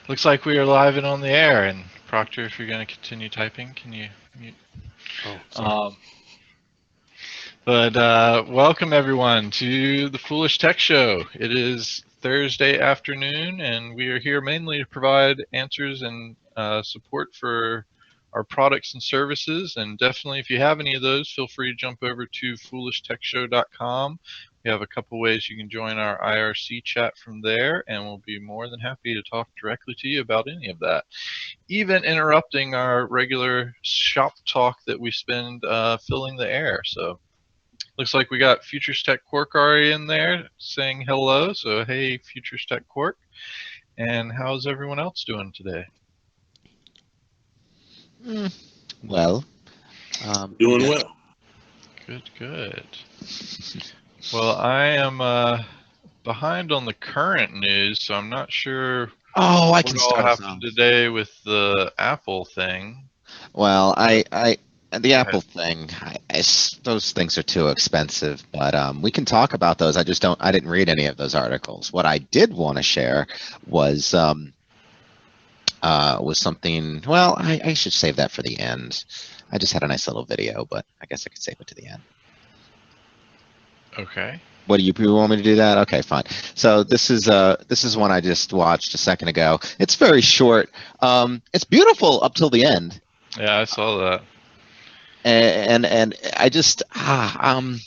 Looks like we are live and on the air. And Proctor, if you're going to continue typing, can you mute? Oh, sorry. Welcome everyone to the Foolish Tech Show. It is Thursday afternoon, and we are here mainly to provide answers and support for our products and services. And definitely, if you have any of those, feel free to jump over to foolishtechshow.com. We have a couple ways you can join our IRC chat from there, and we'll be more than happy to talk directly to you about any of that, even interrupting our regular shop talk that we spend filling the air. So looks like we got Futures Tech Quark already in there saying hello. So hey, Futures Tech Quark. And how's everyone else doing today? Well, Doing well. Good, good. Well, I am behind on the current news, so I'm not sure I can what all start us happened off. today with the Apple thing. Well, the Apple thing, those things are too expensive, but we can talk about those. I didn't read any of those articles. What I did want to share was something. Well, I should save that for the end. I just had a nice little video, but I guess I could save it to the end. Okay. What do you want me to do that? Okay, fine. So this is one I just watched a second ago. It's very short. It's beautiful up till the end. Yeah, I saw that. And I just I'm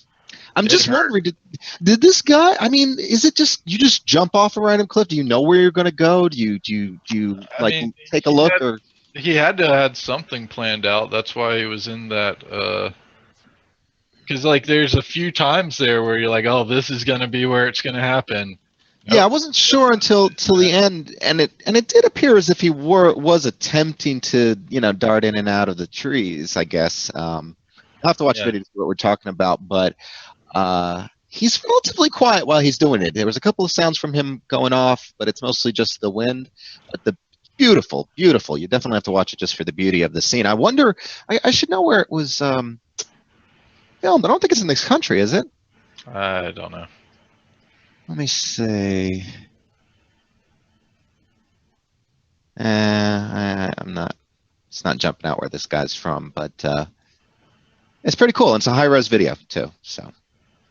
just hurt. wondering, did this guy? I mean, is it just you just jump off a random cliff? Do you know where you're going to go? Do you like take a look or? He had to have had something planned out. That's why he was in that. Because like there's a few times there where you're like, oh, this is gonna be where it's gonna happen. Yeah, I wasn't sure until the end, and it did appear as if he was attempting to dart in and out of the trees. I guess I'll have to watch the video to see what we're talking about, but he's relatively quiet while he's doing it. There was a couple of sounds from him going off, but it's mostly just the wind. But the beautiful, beautiful. You definitely have to watch it just for the beauty of the scene. I wonder. I should know where it was filmed. I don't think it's in this country, is it? I don't know. Let me see. I'm not. It's not jumping out where this guy's from, but it's pretty cool. It's a high-res video too, so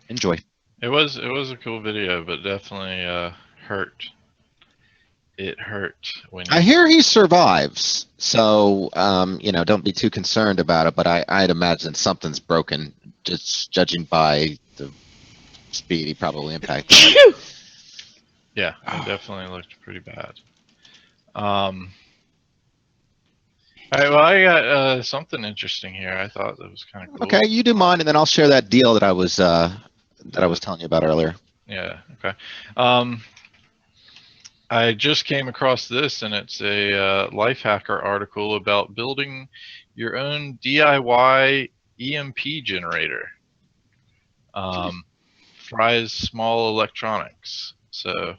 enjoy. It was a cool video, but definitely hurt. It hurt when. I hear he survives, so don't be too concerned about it. But I'd imagine something's broken, just judging by the speed he probably impacted. Yeah, it definitely looked pretty bad. All right, well, I got something interesting here. I thought that was kind of cool. Okay, you do mine, and then I'll share that deal that I was telling you about earlier. Yeah. Okay. I just came across this, and it's a Lifehacker article about building your own DIY EMP generator. Fry's Small Electronics. So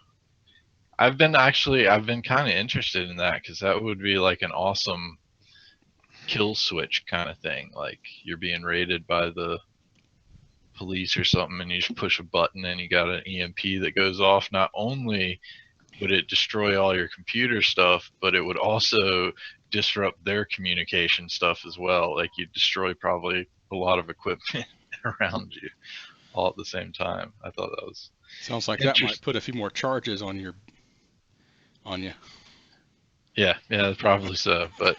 I've been kind of interested in that because that would be like an awesome kill switch kind of thing. Like you're being raided by the police or something, and you just push a button and you got an EMP that goes off. Not only would it destroy all your computer stuff, but it would also disrupt their communication stuff as well. Like you'd destroy probably a lot of equipment around you all at the same time. I thought that was sounds like that might put a few more charges on you. Yeah, probably so. But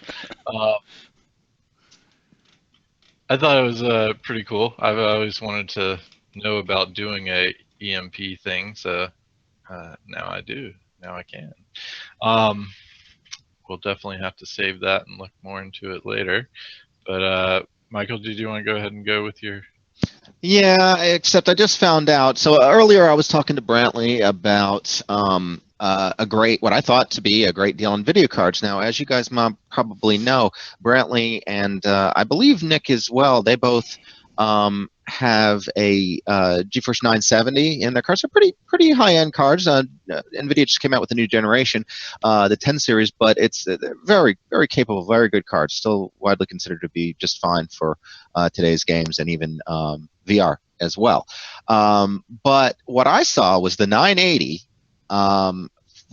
I thought it was pretty cool. I've always wanted to know about doing a EMP thing, so now I do. Now I can. We'll definitely have to save that and look more into it later. But Michael, did you want to go ahead and go with your? Yeah, except I just found out. So earlier I was talking to Brantley about what I thought to be a great deal on video cards. Now, as you guys probably know, Brantley and I believe Nick as well, they both have a GeForce 970 in their cards. They're pretty high-end cards. NVIDIA just came out with a new generation, the 10 series, but it's very, very capable, very good cards. Still widely considered to be just fine for today's games and even VR as well. But what I saw was the 980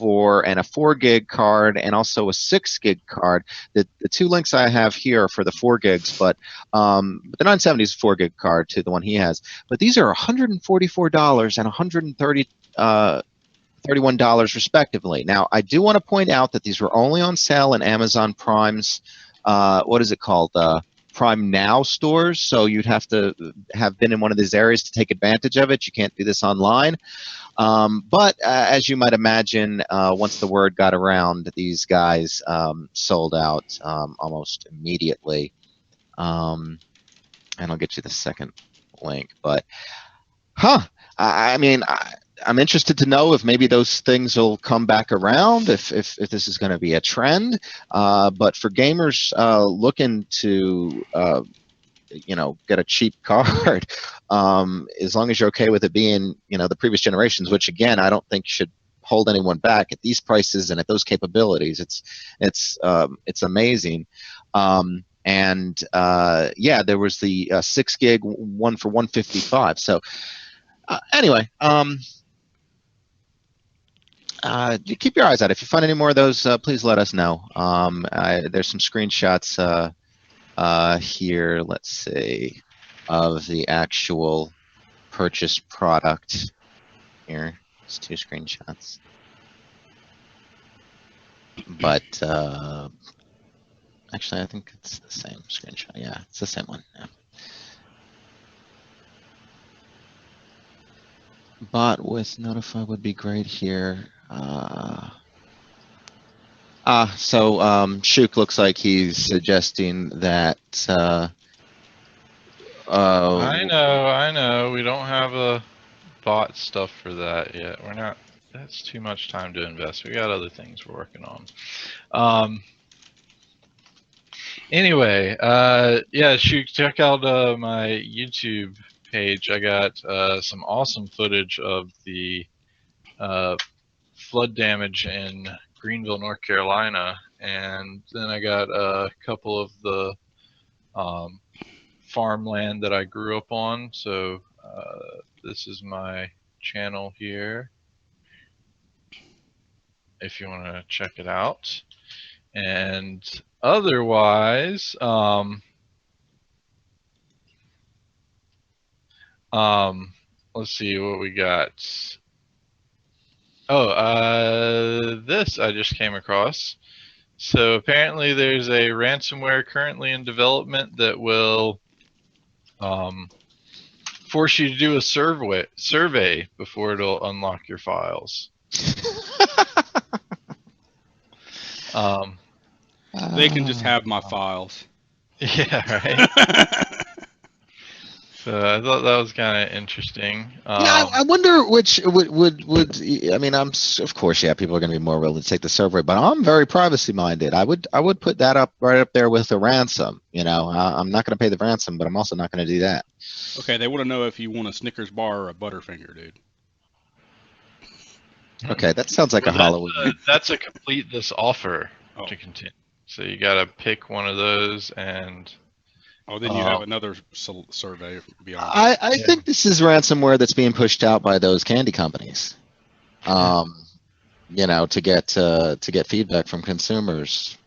and a 4 gig card and also a 6 gig card. The two links I have here are for the 4 gigs, but the 970 is a 4 gig card to the one he has. But these are $144 and $31 respectively. Now, I do want to point out that these were only on sale in Amazon Prime's, what is it called? PrimeNow stores. So you'd have to have been in one of these areas to take advantage of it. You can't do this online. But as you might imagine, once the word got around, these guys sold out almost immediately. And I'll get you the second link. But, I mean, I'm interested to know if maybe those things will come back around, if this is going to be a trend. But for gamers looking to, get a cheap card, as long as you're okay with it being, the previous generations, which again, I don't think should hold anyone back at these prices and at those capabilities. It's amazing. And yeah, there was the 6 gig one for $155. So anyway, keep your eyes out. If you find any more of those, please let us know. There's some screenshots here, let's see, of the actual purchased product. Here, it's 2 screenshots. But actually, I think it's the same screenshot. Yeah, it's the same one. Yeah. Bot with notify would be great here. So Shuk looks like he's suggesting that. I know. We don't have a bot stuff for that yet. We're not. That's too much time to invest. We got other things we're working on. Anyway, yeah, Shuk, check out my YouTube page. I got some awesome footage of the flood damage in Greenville, North Carolina, and then I got a couple of the farmland that I grew up on. So this is my channel here, if you want to check it out. And otherwise, let's see what we got. Oh, this I just came across. So apparently there's a ransomware currently in development that will force you to do a survey before it'll unlock your files. They can just have my files. Yeah, right. So I thought that was kind of interesting. Yeah, I wonder which would I mean, of course, yeah, people are going to be more willing to take the survey, but I'm very privacy minded. I would put that up right up there with the ransom. I'm not going to pay the ransom, but I'm also not going to do that. Okay, they want to know if you want a Snickers bar or a Butterfinger, dude. Okay, that sounds like a Halloween. That's a complete this offer to continue. So you got to pick one of those and. Oh, then you have another survey beyond. I think this is ransomware that's being pushed out by those candy companies, to get feedback from consumers.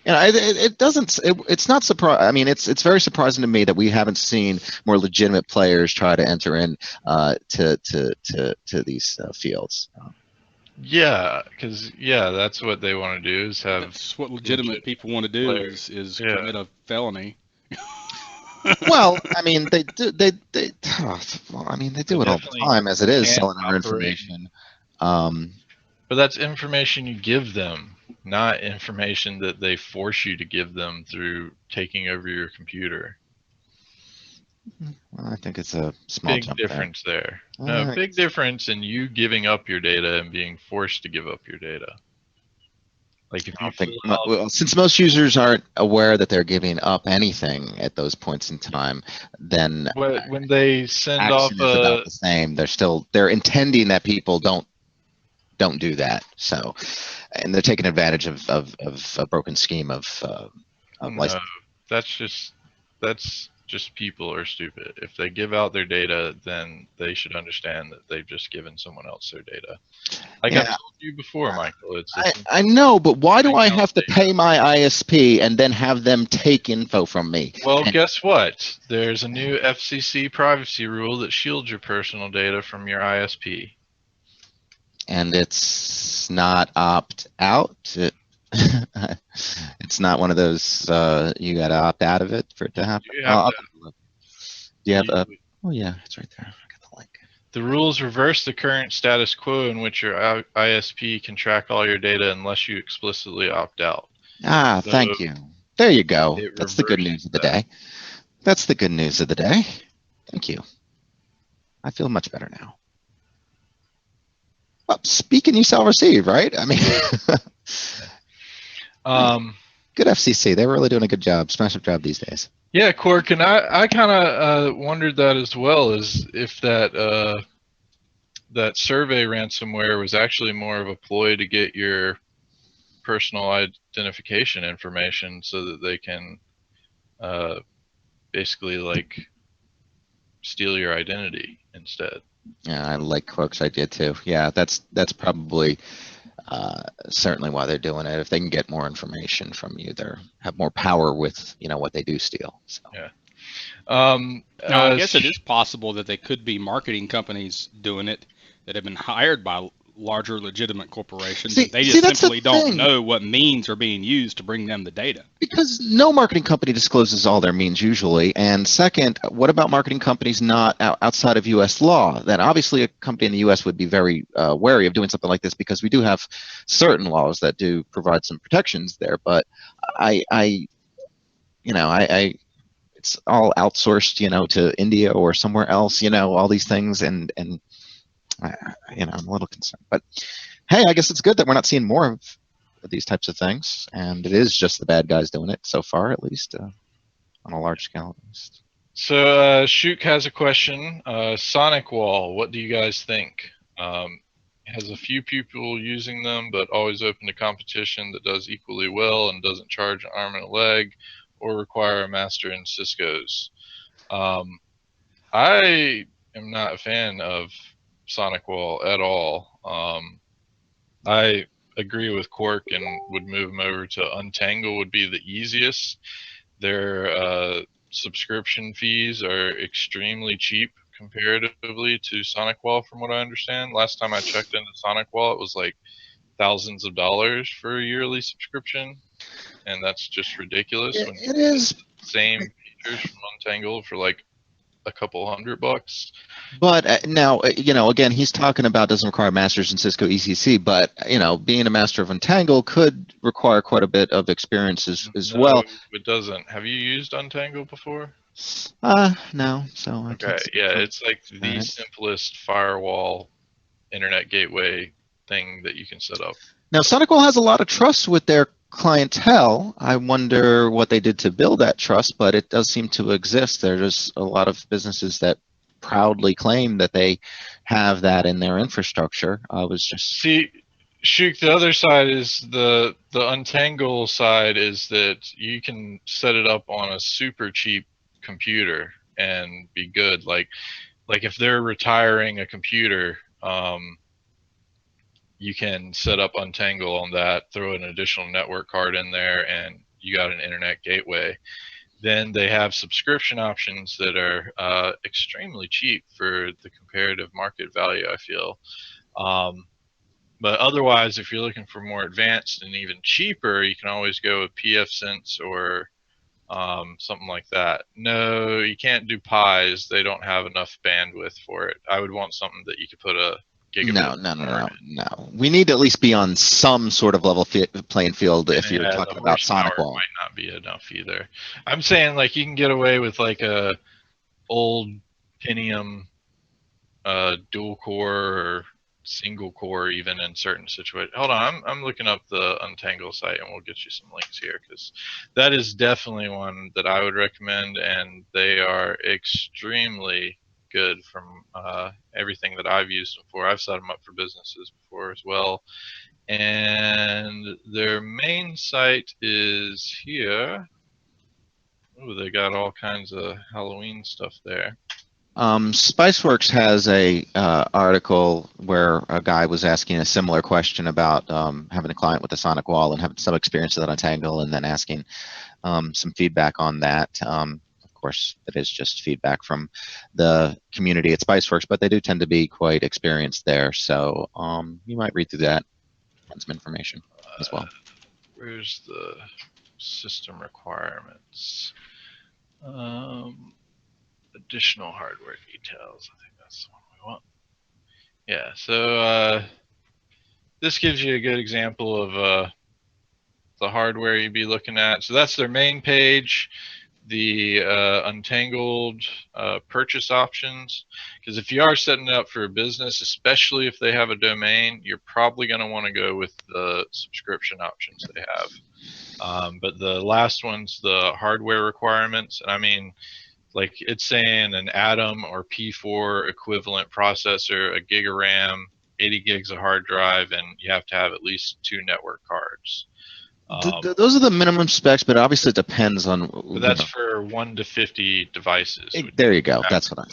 It's not surprising. I mean, it's very surprising to me that we haven't seen more legitimate players try to enter in to these fields. Yeah, because that's what they want to do is have. That's what legitimate people want to do is commit a felony. Well, I mean, they do. They do it all the time, as it is selling our information. But that's information you give them, not information that they force you to give them through taking over your computer. Well, I think it's a small big difference there. No, big difference in you giving up your data and being forced to give up your data. Like if you since most users aren't aware that they're giving up anything at those points in time, then when they send action off is about the same. They're intending that people don't do that. So, and they're taking advantage of a broken scheme of license. No, that's just people are stupid. If they give out their data, then they should understand that they've just given someone else their data. Like I've told you before, Michael, I know, but why do I have to pay my ISP and then have them take info from me? Well, guess what? There's a new FCC privacy rule that shields your personal data from your ISP. And it's not opt out. It's not one of those you got to opt out of it for it to happen. Do you have oh yeah, it's right there. I got the link. The rules reverse the current status quo in which your ISP can track all your data unless you explicitly opt out. So thank you. There you go. That's the good news of the day. That's the good news of the day. Thank you. I feel much better now. Well, speaking, you shall receive, right? I mean, good FCC. They're really doing a good job, smash up job these days. Yeah, Cork, and I kind of wondered that as well, as if that that survey ransomware was actually more of a ploy to get your personal identification information so that they can basically like steal your identity instead. Yeah, I like Cork's idea too. Yeah, that's probably certainly why they're doing it. If they can get more information from you, they have more power with what they do steal. So. Yeah. Now, I guess it is possible that they could be marketing companies doing it that have been hired by larger legitimate corporations. They just simply don't know what means are being used to bring them the data. Because no marketing company discloses all their means usually. And second, what about marketing companies not outside of U.S. law? Then obviously a company in the U.S. would be very wary of doing something like this because we do have certain laws that do provide some protections there. But it's all outsourced, to India or somewhere else, all these things, and I'm a little concerned. But hey, I guess it's good that we're not seeing more of these types of things, and it is just the bad guys doing it so far, at least on a large scale, at least. So Shuk has a question. Sonic Wall, what do you guys think? Has a few people using them, but always open to competition that does equally well and doesn't charge an arm and a leg or require a master in Cisco's. I am not a fan of Sonic Wall at all. I agree with Quark and would move them over to Untangle would be the easiest. Their subscription fees are extremely cheap comparatively to Sonic Wall, from what I understand. Last time I checked into Sonic Wall, it was like thousands of dollars for a yearly subscription, and that's just ridiculous. It is. Same features from Untangle for like a couple $100. But now, again, he's talking about doesn't require masters in Cisco ECC, but being a master of Untangle could require quite a bit of experience as well. It doesn't. Have you used Untangle before? No. So okay, yeah, it's like the simplest firewall internet gateway thing that you can set up. Now, SonicWall has a lot of trust with their clientele. I wonder what they did to build that trust, but it does seem to exist. There's a lot of businesses that proudly claim that they have that in their infrastructure. I was just Shuk, the other side is the Untangle side is that you can set it up on a super cheap computer and be good. Like if they're retiring a computer, you can set up Untangle on that, throw an additional network card in there, and you got an internet gateway. Then they have subscription options that are extremely cheap for the comparative market value, I feel. But otherwise, if you're looking for more advanced and even cheaper, you can always go with pfSense or something like that. No, you can't do Pies. They don't have enough bandwidth for it. I would want something that you could put a gigabit. No. We need to at least be on some sort of level playing field if you're talking about Sonic Wall. Might not be enough either. I'm saying like you can get away with like a old Pentium dual core or single core even in certain situations. Hold on, I'm looking up the Untangle site and we'll get you some links here because that is definitely one that I would recommend, and they are extremely good from everything that I've used them for. I've set them up for businesses before as well, and their main site is here. Oh, they got all kinds of Halloween stuff there. Spiceworks has a article where a guy was asking a similar question about having a client with a sonic wall and having some experience with Untangle, and then asking some feedback on that. Of course, it is just feedback from the community at Spiceworks, but they do tend to be quite experienced there. So you might read through that, find some information as well. Where's the system requirements? Additional hardware details. I think that's the one we want. Yeah, so this gives you a good example of the hardware you'd be looking at. So that's their main page, the Untangled purchase options. Because if you are setting it up for a business, especially if they have a domain, you're probably going to want to go with the subscription options they have. But the last one's the hardware requirements. And I mean, like it's saying an Atom or P4 equivalent processor, a gig of RAM, 80 gigs of hard drive, and you have to have at least 2 network cards. Those are the minimum specs, but obviously it depends on. But that's for 1 to 50 devices. There you go. That's what I.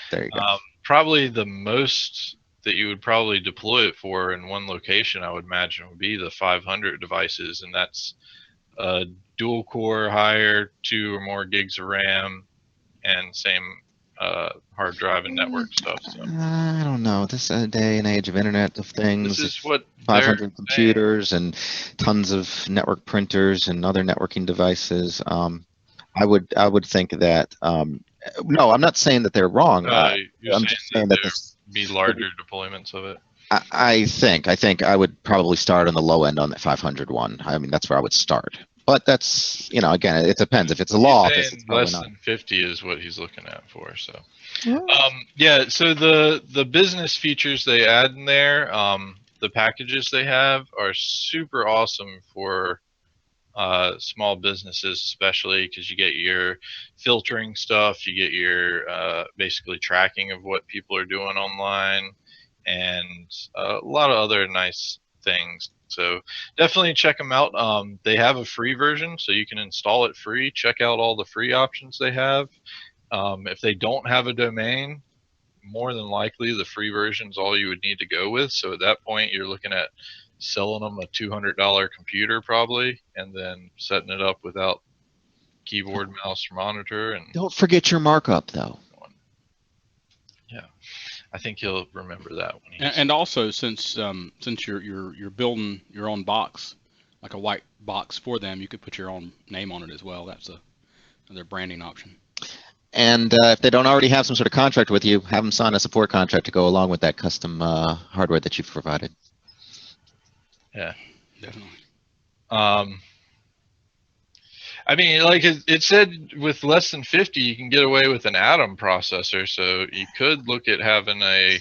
There you go. Probably the most that you would probably deploy it for in one location, I would imagine, would be the 500 devices, and that's a dual core higher, 2 or more gigs of RAM, and same hard drive and network stuff. So. I don't know. This day and age of Internet of Things. This is what 500 computers and tons of network printers and other networking devices. I would think that. No, I'm not saying that they're wrong. You're I'm just saying that this be larger deployments of it. I think I would probably start on the low end on the 500 one. I mean, that's where I would start. But that's, again, it depends. If it's a law office, it's less than 50 is what he's looking at for. So, yeah. So the business features they add in there, the packages they have are super awesome for small businesses, especially because you get your filtering stuff, you get your basically tracking of what people are doing online, and a lot of other nice things. So definitely check them out. They have a free version, so you can install it free. Check out all the free options they have. If they don't have a domain, more than likely the free version is all you would need to go with. So at that point, you're looking at selling them a $200 computer probably, and then setting it up without keyboard, mouse, or monitor. And don't forget your markup, though. Yeah. I think he'll remember that one. And also, since you're building your own box, like a white box for them, you could put your own name on it as well. That's another branding option. And if they don't already have some sort of contract with you, have them sign a support contract to go along with that custom hardware that you've provided. Yeah, definitely. I mean, like it said, with less than 50, you can get away with an Atom processor. So you could look at having a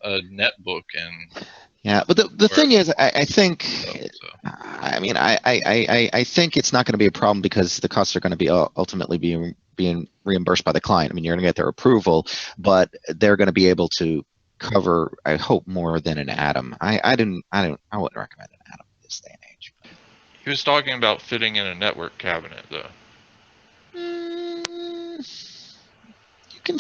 netbook and. Yeah, but the thing is, I think, I mean, I think it's not going to be a problem because the costs are going to be ultimately being reimbursed by the client. I mean, you're going to get their approval, but they're going to be able to cover, I hope, more than an Atom. I wouldn't recommend an Atom this day and age. He was talking about fitting in a network cabinet, though. You can.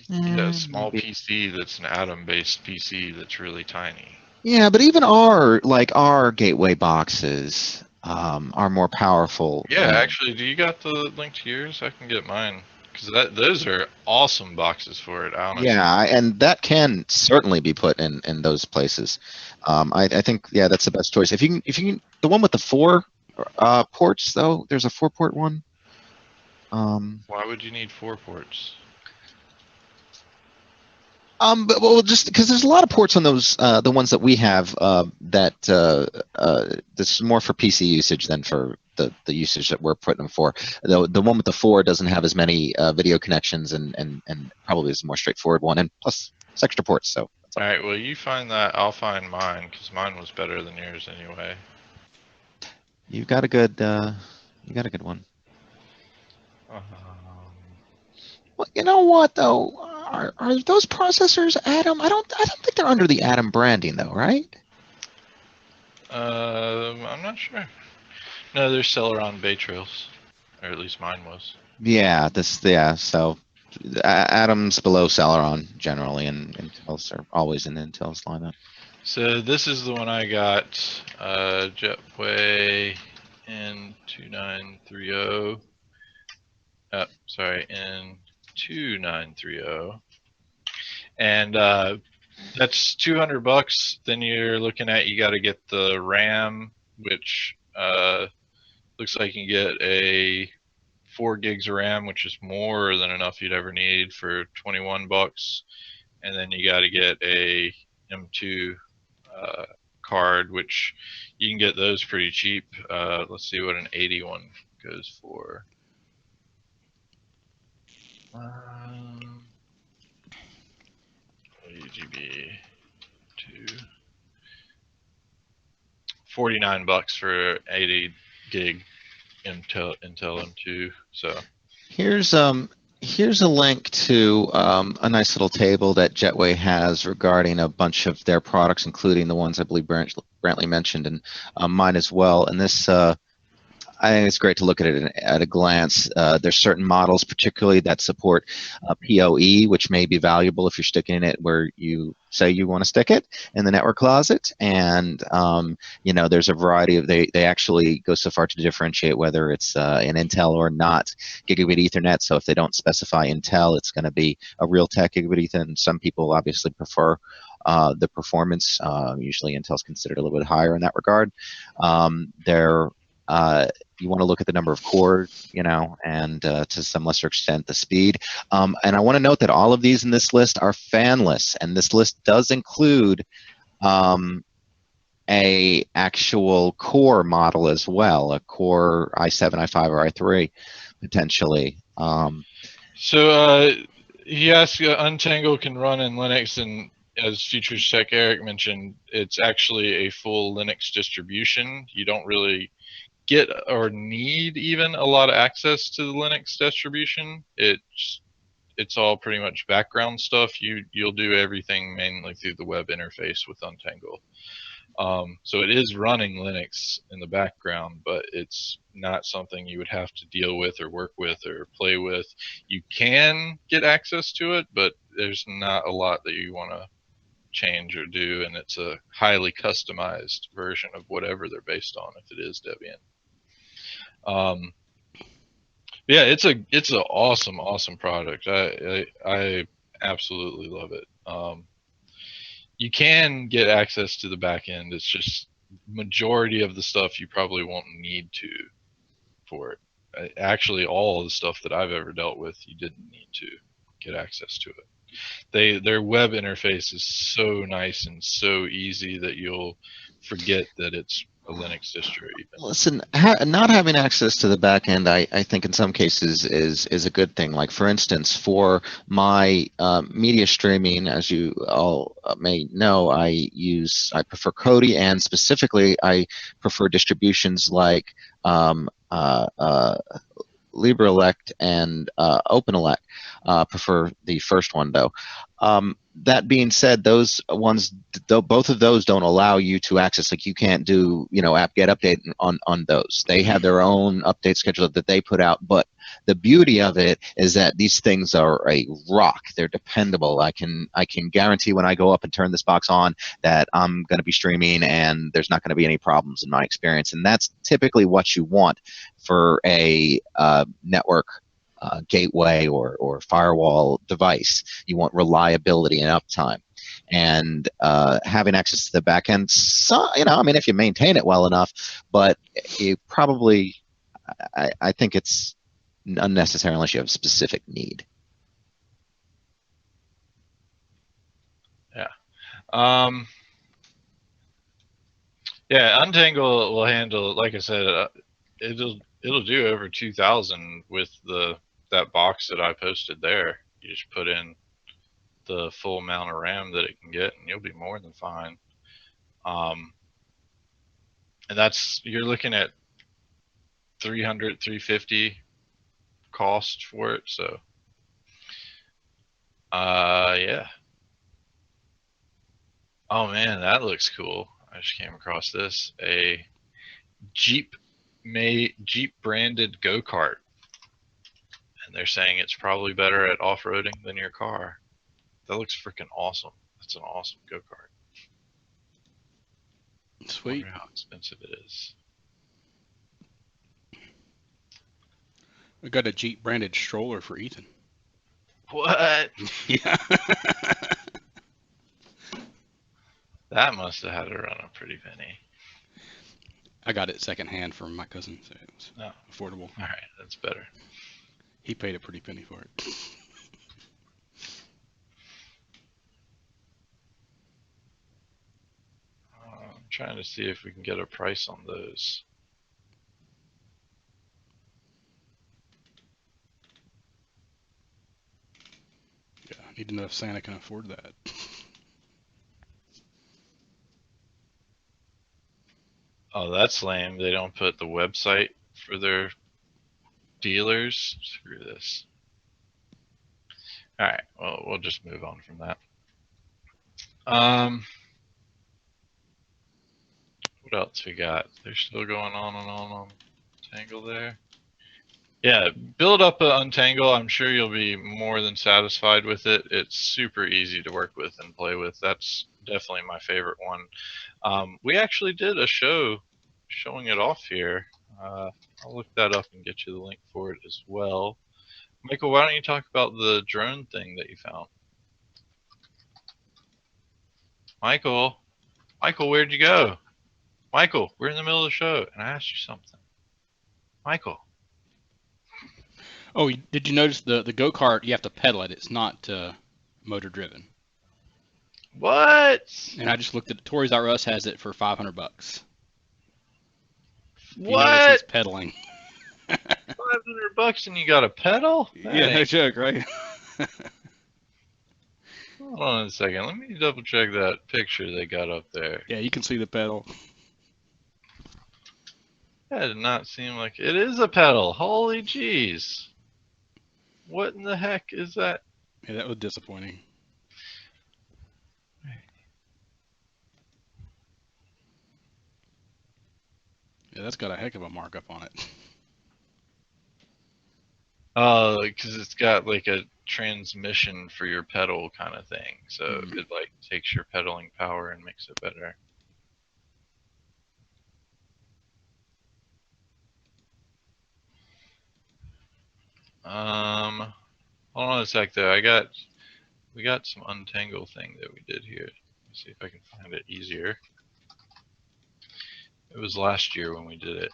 Yeah, a small PC that's an Atom-based PC that's really tiny. Yeah, but even our gateway boxes are more powerful. Yeah, actually, do you got the link to yours? I can get mine, because those are awesome boxes for it, honestly. Yeah, and that can certainly be put in those places. I think that's the best choice. If you can, the one with the 4 ports though, there's a 4-port one. Why would you need 4 ports? But just because there's a lot of ports on those, the ones that we have, that's more for PC usage than for the usage that we're putting them for. The one with the 4 doesn't have as many video connections and probably is a more straightforward one, and plus it's extra ports. So. All right. Well, you find that. I'll find mine because mine was better than yours anyway. You got a good one. Well, you know what though? Are those processors Atom? I don't think they're under the Atom branding though, right? I'm not sure. No, they're Celeron Bay Trails. or at least mine was. Yeah, so Adam's below Celeron generally, and Intel's are always in Intel's lineup. So this is the one I got, Jetway N2930. Sorry, N2930. And that's $200. Then you're looking at, you got to get the RAM, which looks like you can get a 4 gigs of RAM, which is more than enough you'd ever need for $21. And then you got to get a M2 card, which you can get those pretty cheap. Let's see what an 81 goes for. 8GB 2. $49 for 80 gig Intel M2. So here's a link to a nice little table that Jetway has regarding a bunch of their products, including the ones I believe Brantley mentioned, and mine as well. And this, I think it's great to look at it at a glance. There's certain models, particularly that support PoE, which may be valuable if you're sticking it where you say you want to stick it in the network closet. And there's a variety of they actually go so far to differentiate whether it's an Intel or not gigabit Ethernet. So if they don't specify Intel, it's going to be a Realtek gigabit Ethernet. And some people obviously prefer the performance. Usually Intel's considered a little bit higher in that regard. You want to look at the number of cores, and to some lesser extent the speed. And I want to note that all of these in this list are fanless, and this list does include a actual core model as well, a core i7, i5, or i3 potentially. So he asked, Untangle can run in Linux, and as Futures Tech Eric mentioned, it's actually a full Linux distribution. You don't really get or need even a lot of access to the Linux distribution. It's all pretty much background stuff. You'll do everything mainly through the web interface with Untangle. So it is running Linux in the background, but it's not something you would have to deal with or work with or play with. You can get access to it, but there's not a lot that you want to change or do, and it's a highly customized version of whatever they're based on, if it is Debian. Yeah, it's an awesome product. I absolutely love it. You can get access to the back end. It's just majority of the stuff you probably won't need to for it. Actually, all of the stuff that I've ever dealt with, you didn't need to get access to it. Their web interface is so nice and so easy that you'll forget that it's a Linux distro even. Listen, not having access to the back end, I think in some cases is a good thing. Like for instance, for my media streaming, as you all may know, I prefer Kodi, and specifically I prefer distributions like LibreElect and OpenElect. Prefer the first one though. That being said, those ones, both of those don't allow you to access. Like you can't do, apt-get update on those. They have their own update schedule that they put out. But the beauty of it is that these things are a rock. They're dependable. I can guarantee when I go up and turn this box on that I'm going to be streaming and there's not going to be any problems in my experience. And that's typically what you want for a network gateway or firewall device. You want reliability and uptime, and having access to the back end. So, if you maintain it well enough, but you probably, I think it's unnecessary unless you have a specific need. Yeah. Yeah, Untangle will handle, like I said, it'll do over 2,000 with that box that I posted there. You just put in the full amount of RAM that it can get, and you'll be more than fine. And you're looking at 300, 350 cost for it. So, yeah. Oh man, that looks cool. I just came across this, a Jeep branded go-kart. and they're saying it's probably better at off-roading than your car. That looks freaking awesome. That's an awesome go-kart. Sweet. I wonder how expensive it is. I got a Jeep branded stroller for Ethan. What? Yeah. That must have had to run a pretty penny. I got it secondhand from my cousin, so it was affordable. All right, that's better. He paid a pretty penny for it. I'm trying to see if we can get a price on those. Yeah, I need to know if Santa can afford that. Oh, that's lame. They don't put the website for their dealers. Screw this. All right, well, we'll just move on from that. What else we got? They're still going on and on Untangle there. Yeah, build up an Untangle. I'm sure you'll be more than satisfied with it. It's super easy to work with and play with. That's definitely my favorite one. We actually did a show showing it off here. I'll look that up and get you the link for it as well. Michael, why don't you talk about the drone thing that you found? Michael, where'd you go? Michael, we're in the middle of the show, and I asked you something. Michael. Oh, did you notice the go-kart, you have to pedal it. It's not motor driven. What? And I just looked at Toys R Us has it for $500. What? You notice it's pedaling. $500 and you got a pedal? Yeah, no joke, right? Hold on a second. Let me double check that picture they got up there. Yeah, you can see the pedal. That did not seem like it is a pedal. Holy jeez. What in the heck is that? Yeah, that was disappointing. Yeah, that's got a heck of a markup on it. Oh, because it's got like a transmission for your pedal kind of thing. So it like takes your pedaling power and makes it better. Hold on a sec though. We got some Untangle thing that we did here. Let me see if I can find it easier. It was last year when we did it.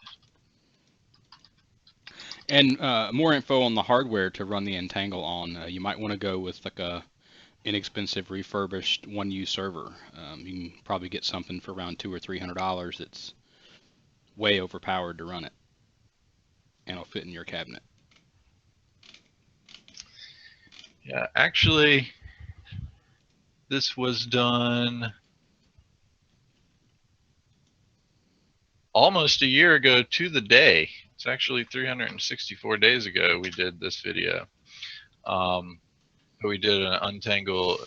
And more info on the hardware to run the Untangle on. You might want to go with like a inexpensive refurbished 1U server. You can probably get something for around $200 or $300 that's way overpowered to run it, and it'll fit in your cabinet. Yeah, actually, this was done almost a year ago to the day. It's actually 364 days ago we did this video. We did an Untangle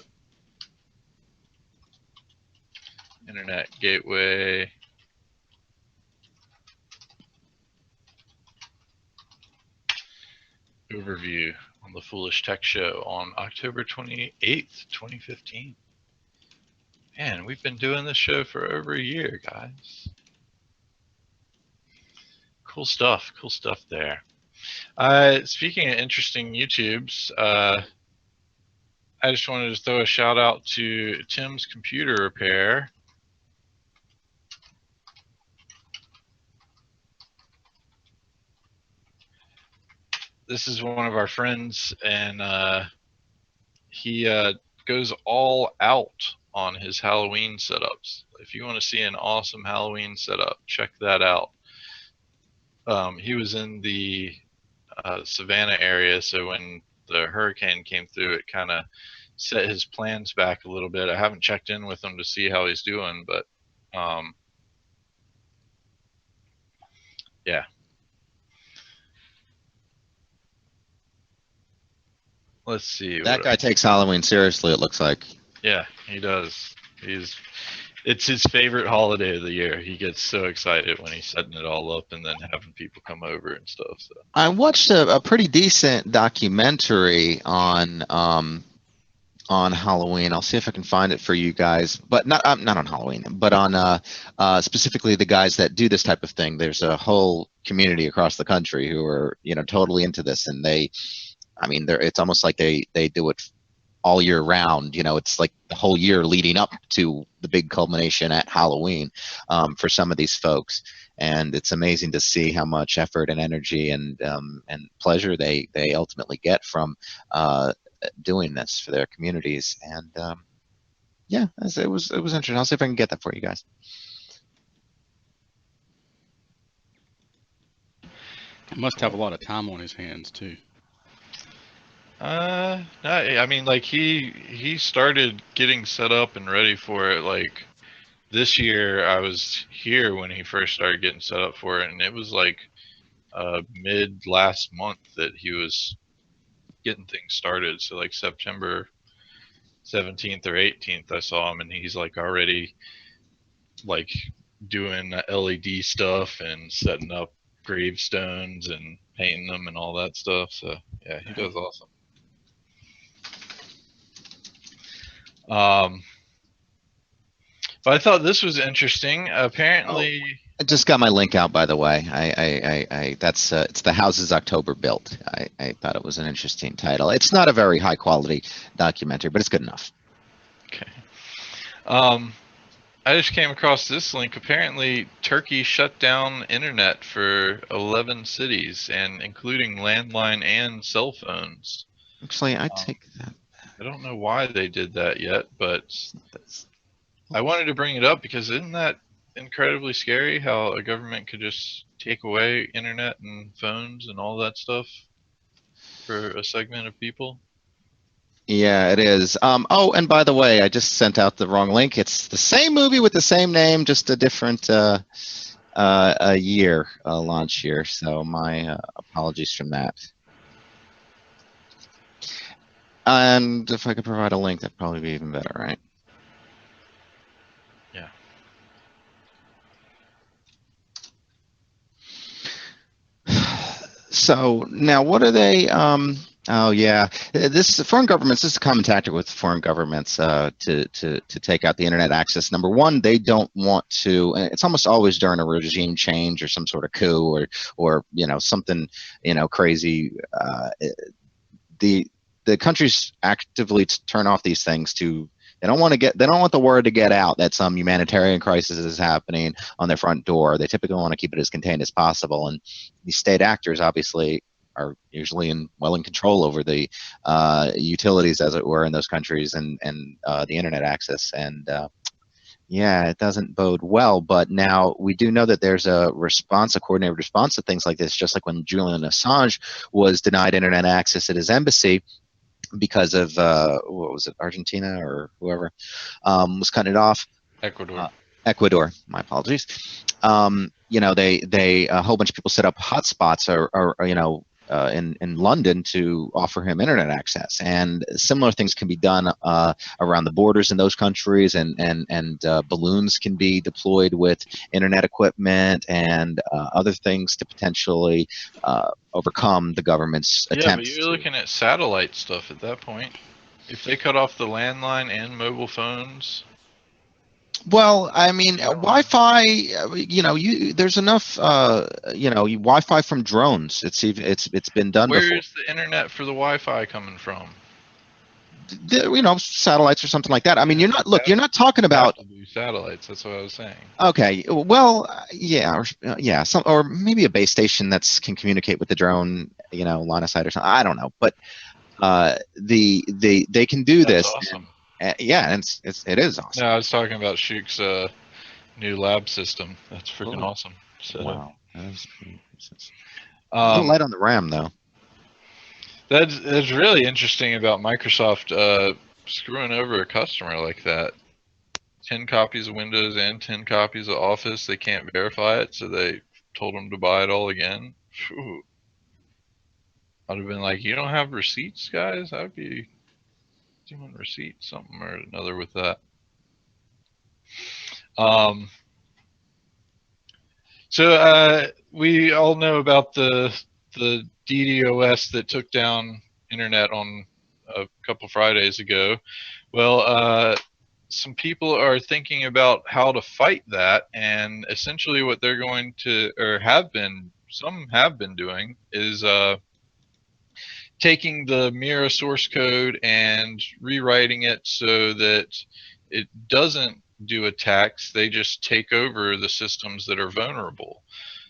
Internet Gateway overview on the Foolish Tech Show on October 28th, 2015. Man, we've been doing this show for over a year, guys. Cool stuff there. Speaking of interesting YouTubes, I just wanted to throw a shout out to Tim's Computer Repair. This is one of our friends, and he goes all out on his Halloween setups. If you want to see an awesome Halloween setup, check that out. He was in the Savannah area, so when the hurricane came through, it kind of set his plans back a little bit. I haven't checked in with him to see how he's doing, but yeah. Let's see. That guy takes Halloween seriously, it looks like. Yeah, he does. It's his favorite holiday of the year. He gets so excited when he's setting it all up and then having people come over and stuff. So I watched a pretty decent documentary on Halloween. I'll see if I can find it for you guys, but not on Halloween, but on specifically the guys that do this type of thing. There's a whole community across the country who are totally into this, and it's almost like they do it all year round. It's like the whole year leading up to the big culmination at Halloween for some of these folks. And it's amazing to see how much effort and energy and pleasure they ultimately get from doing this for their communities. And yeah, it was interesting. I'll see if I can get that for you guys. He must have a lot of time on his hands too. I mean, like he started getting set up and ready for it. Like this year, I was here when he first started getting set up for it, and it was like mid last month that he was getting things started. So like September 17th or 18th, I saw him, and he's like already like doing LED stuff and setting up gravestones and painting them and all that stuff. So yeah, he does awesome. But I thought this was interesting. Apparently, I just got my link out, by the way. That's it's the Houses October Built. I thought it was an interesting title. It's not a very high quality documentary, but it's good enough. Okay. I just came across this link. Apparently, Turkey shut down internet for 11 cities, and including landline and cell phones. Actually, I take that. I don't know why they did that yet, but I wanted to bring it up because isn't that incredibly scary how a government could just take away internet and phones and all that stuff for a segment of people? Yeah, it is. Oh, and by the way, I just sent out the wrong link. It's the same movie with the same name, just a different year, launch year. So my apologies from that. And if I could provide a link, that'd probably be even better, right? Yeah. So now, what are they? Oh yeah, this foreign governments. This is a common tactic with foreign governments to take out the internet access. Number one, they don't want to. It's almost always during a regime change or some sort of coup or something crazy. The countries actively turn off these things to. They don't want the word to get out that some humanitarian crisis is happening on their front door. They typically want to keep it as contained as possible. And these state actors obviously are usually in control over the utilities, as it were, in those countries and the internet access. And yeah, it doesn't bode well. But now we do know that there's a coordinated response to things like this, just like when Julian Assange was denied internet access at his embassy because of what was it, Argentina or whoever was cutting it off. Ecuador. My apologies. They a whole bunch of people set up hotspots or in London to offer him internet access, and similar things can be done around the borders in those countries, and balloons can be deployed with internet equipment and other things to potentially overcome the government's attempts. Yeah, but you're looking at satellite stuff at that point. If they cut off the landline and mobile phones. Well, I mean, Wi-Fi. There's enough. Wi-Fi from drones. It's been done before. Where's the internet for the Wi-Fi coming from? Satellites or something like that. I mean, you're not talking about satellites. That's what I was saying. Okay, well, yeah, or maybe a base station that can communicate with the drone, line of sight or something. I don't know, but they can do this. Awesome. Yeah, and it is awesome. No, I was talking about Shook's new lab system. That's freaking awesome. So, wow, that's a little light on the RAM though. That's really interesting about Microsoft screwing over a customer like that. 10 copies of Windows and 10 copies of Office. They can't verify it, so they told them to buy it all again. Whew. I'd have been like, you don't have receipts, guys? I'd be doing receipts, something or another with that. So we all know about the DDoS that took down internet on a couple Fridays ago. Well, some people are thinking about how to fight that, and essentially what they're going to, or some have been doing, is taking the Mira source code and rewriting it so that it doesn't do attacks. They just take over the systems that are vulnerable.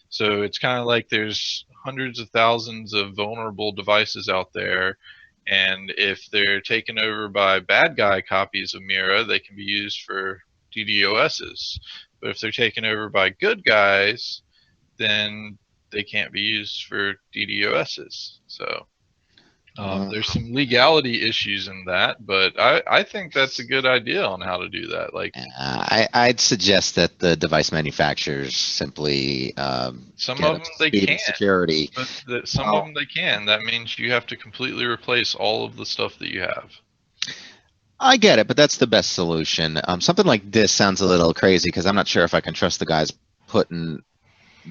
So it's kind of like there's hundreds of thousands of vulnerable devices out there, and if they're taken over by bad guy copies of Mira, they can be used for DDoSs. But if they're taken over by good guys, then they can't be used for DDoSs. So there's some legality issues in that, but I think that's a good idea on how to do that. Like, I'd suggest that the device manufacturers simply some of them they can, security. But some of them they can. That means you have to completely replace all of the stuff that you have. I get it, but that's the best solution. Something like this sounds a little crazy because I'm not sure if I can trust the guys putting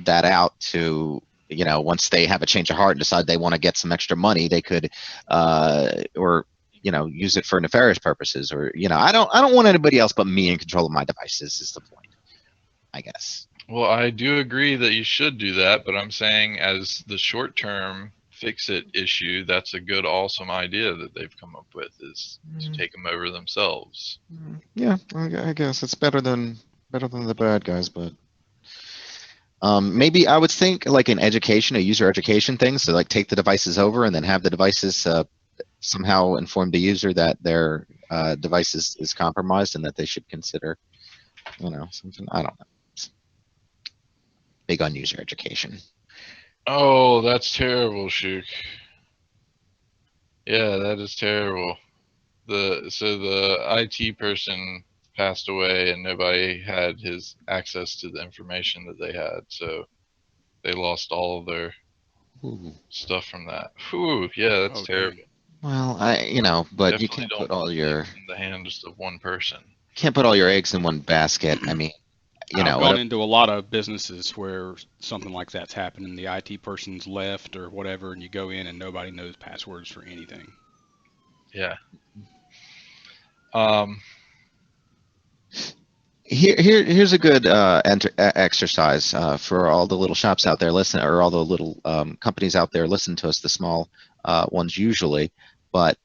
that out to, once they have a change of heart and decide they want to get some extra money, they could, or use it for nefarious purposes, or I don't want anybody else but me in control of my devices. Is the point, I guess. Well, I do agree that you should do that, but I'm saying as the short-term fix-it issue, that's a good, awesome idea that they've come up with, is to take them over themselves. Yeah, I guess it's better than the bad guys, but. Maybe I would think like in education, a user education thing. So like take the devices over and then have the devices somehow inform the user that their device is compromised and that they should consider, something. I don't know. Big on user education. Oh, that's terrible, Shook. Yeah, that is terrible. So the IT person passed away and nobody had his access to the information that they had, so they lost all of their stuff from that. Whew, yeah, that's terrible. Dang. Well, but Definitely you can't put all your in the hands of one person. Can't put all your eggs in one basket. I mean, I've gone into a lot of businesses where something like that's happened and the IT person's left or whatever, and you go in and nobody knows passwords for anything. Yeah. Here's a good exercise for all the little shops out there listening, or all the little companies out there listening to us, the small ones usually, but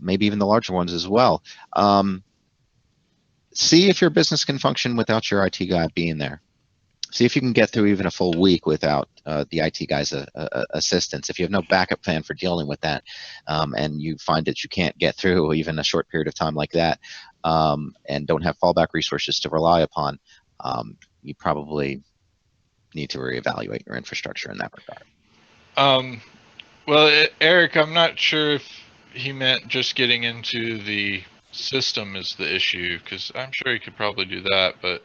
maybe even the larger ones as well. See if your business can function without your IT guy being there. See if you can get through even a full week without the IT guy's assistance. If you have no backup plan for dealing with that, and you find that you can't get through even a short period of time like that, and don't have fallback resources to rely upon, you probably need to reevaluate your infrastructure in that regard. Well, Eric, I'm not sure if he meant just getting into the system is the issue, because I'm sure he could probably do that, but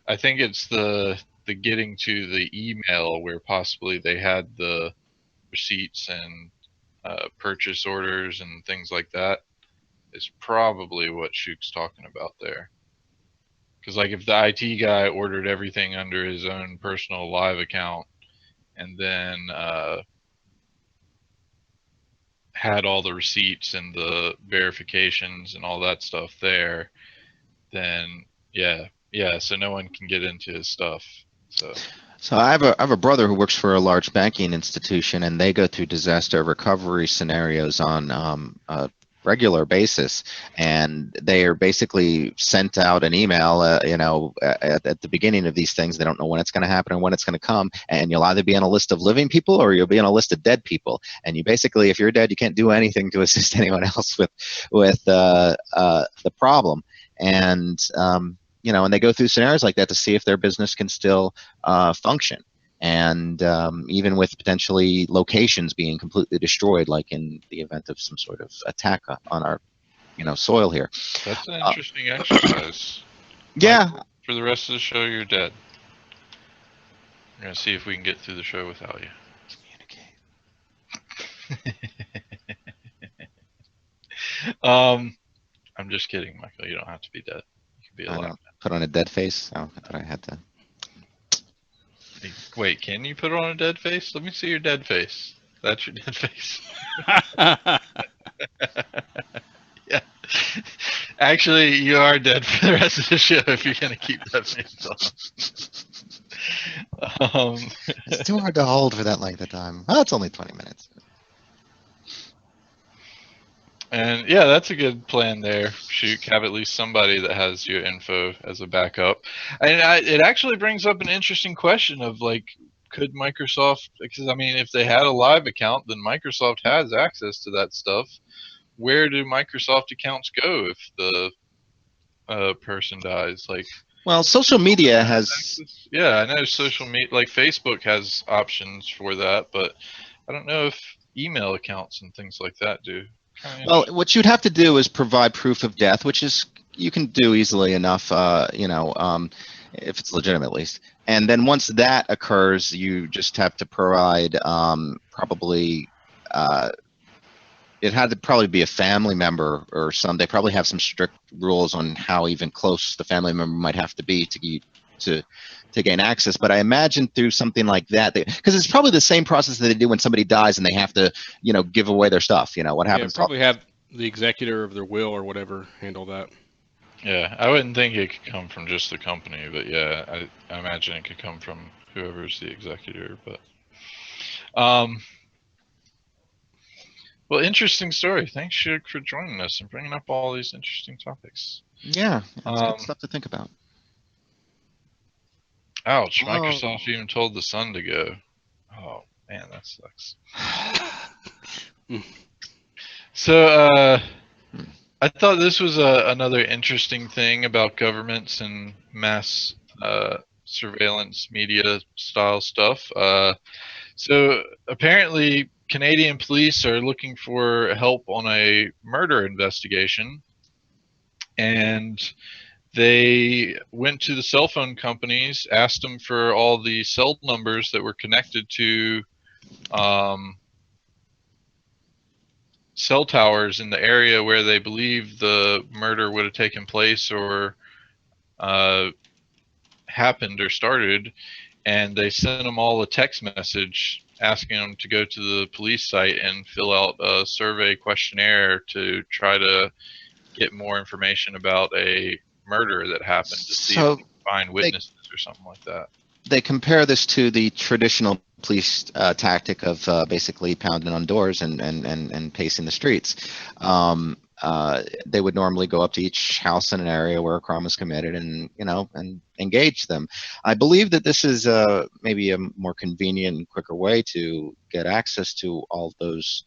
I think it's the getting to the email where possibly they had the receipts and purchase orders and things like that is probably what Shook's talking about there. Because like if the IT guy ordered everything under his own personal live account and then had all the receipts and the verifications and all that stuff there, then yeah, so no one can get into his stuff. So I have a brother who works for a large banking institution, and they go through disaster recovery scenarios on a regular basis, and they are basically sent out an email, at the beginning of these things. They don't know when it's going to happen and when it's going to come, and you'll either be on a list of living people or you'll be on a list of dead people. And you basically, if you're dead, you can't do anything to assist anyone else with the problem. And and they go through scenarios like that to see if their business can still function. And even with potentially locations being completely destroyed, like in the event of some sort of attack on our, soil here. That's an interesting exercise. Yeah. Michael, for the rest of the show, you're dead. We're gonna see if we can get through the show without you. Communicate. I'm just kidding, Michael. You don't have to be dead. You can be a lot. Put on a dead face. Oh, I thought I had to. Wait, can you put it on a dead face? Let me see your dead face. That's your dead face. Yeah. Actually, you are dead for the rest of the show if you're going to keep that face on. It's too hard to hold for that length of time. Oh, it's only 20 minutes. And yeah, that's a good plan there. Shoot, have at least somebody that has your info as a backup. And it actually brings up an interesting question of like, could Microsoft, because I mean, if they had a live account, then Microsoft has access to that stuff. Where do Microsoft accounts go if the person dies? Like, well, social media has access? Yeah, I know social media, like Facebook has options for that, but I don't know if email accounts and things like that do. Well, what you'd have to do is provide proof of death, which is you can do easily enough, if it's legitimate at least. And then once that occurs, you just have to provide probably it had to probably be a family member or some. They probably have some strict rules on how even close the family member might have to be to gain access. But I imagine through something like that, because it's probably the same process that they do when somebody dies and they have to, give away their stuff. What happens? Yeah, probably have the executor of their will or whatever handle that. Yeah, I wouldn't think it could come from just the company, but yeah, I imagine it could come from whoever's the executor. But well, interesting story. Thanks, Shug, for joining us and bringing up all these interesting topics. Yeah, it's good stuff to think about. Ouch, Microsoft even told the sun to go. Oh, man, that sucks. So, I thought this was another interesting thing about governments and mass surveillance media style stuff. So apparently Canadian police are looking for help on a murder investigation, and they went to the cell phone companies, asked them for all the cell numbers that were connected to cell towers in the area where they believe the murder would have taken place or happened or started, and they sent them all a text message asking them to go to the police site and fill out a survey questionnaire to try to get more information about a murder that happened to see if they can find witnesses or something like that. They compare this to the traditional police tactic of basically pounding on doors and pacing the streets. They would normally go up to each house in an area where a crime was committed and engage them. I believe that this is maybe a more convenient and quicker way to get access to all those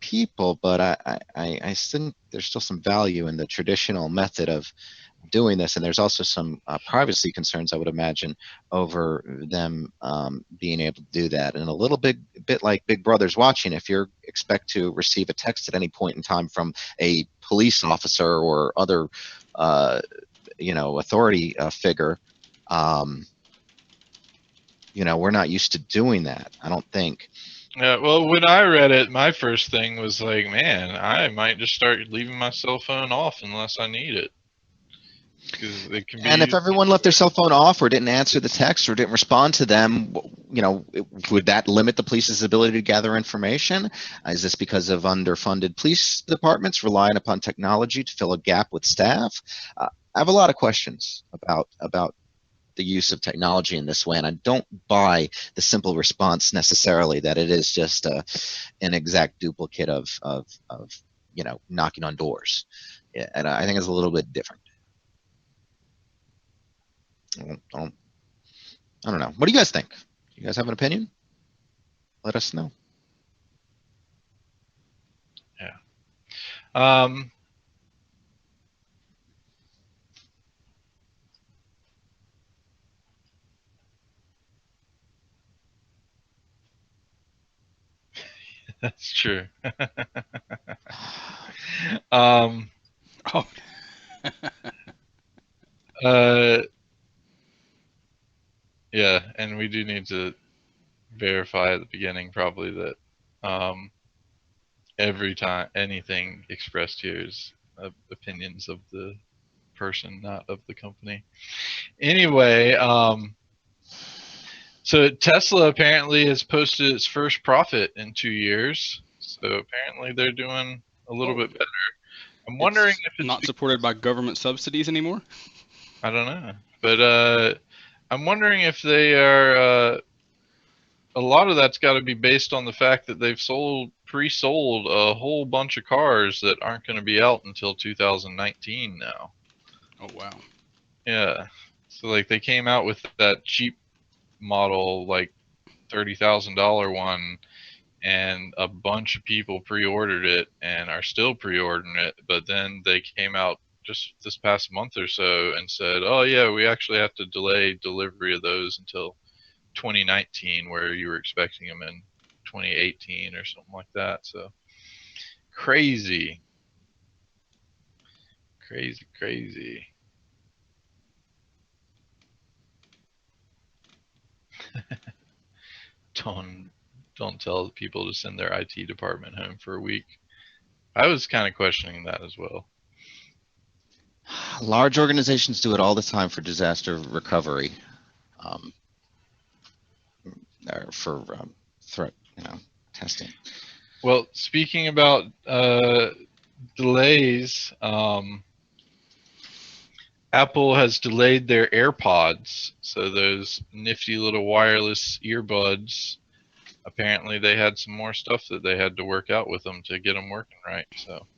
people, but I think there's still some value in the traditional method of doing this, and there's also some privacy concerns, I would imagine, over them being able to do that. And a little bit like Big Brother's watching, if you expect to receive a text at any point in time from a police officer or other authority figure, we're not used to doing that, I don't think. Yeah, well, when I read it, my first thing was like, man, I might just start leaving my cell phone off unless I need it. And if everyone left their cell phone off or didn't answer the text or didn't respond to them, would that limit the police's ability to gather information? Is this because of underfunded police departments relying upon technology to fill a gap with staff? I have a lot of questions about the use of technology in this way, and I don't buy the simple response necessarily that it is just an exact duplicate of knocking on doors. Yeah, and I think it's a little bit different. I don't know. What do you guys think? You guys have an opinion? Let us know. Yeah. That's true. Yeah, and we do need to verify at the beginning probably that every time anything expressed here is opinions of the person, not of the company. Anyway, so Tesla apparently has posted its first profit in 2 years. So apparently they're doing a little bit better. I'm wondering if it's not supported by government subsidies anymore. I don't know, but I'm wondering if they are. A lot of that's got to be based on the fact that they've pre-sold a whole bunch of cars that aren't going to be out until 2019 now. Oh wow. Yeah. So like they came out with that cheap model, like $30,000 one, and a bunch of people pre-ordered it and are still pre-ordering it. But then they came out just this past month or so and said, "Oh yeah, we actually have to delay delivery of those until 2019, where you were expecting them in 2018 or something like that." So crazy. Don't tell people to send their IT department home for a week. I was kind of questioning that as well. Large organizations do it all the time for disaster recovery, or for threat, testing. Well, speaking about delays, Apple has delayed their AirPods, so those nifty little wireless earbuds. Apparently, they had some more stuff that they had to work out with them to get them working right. So,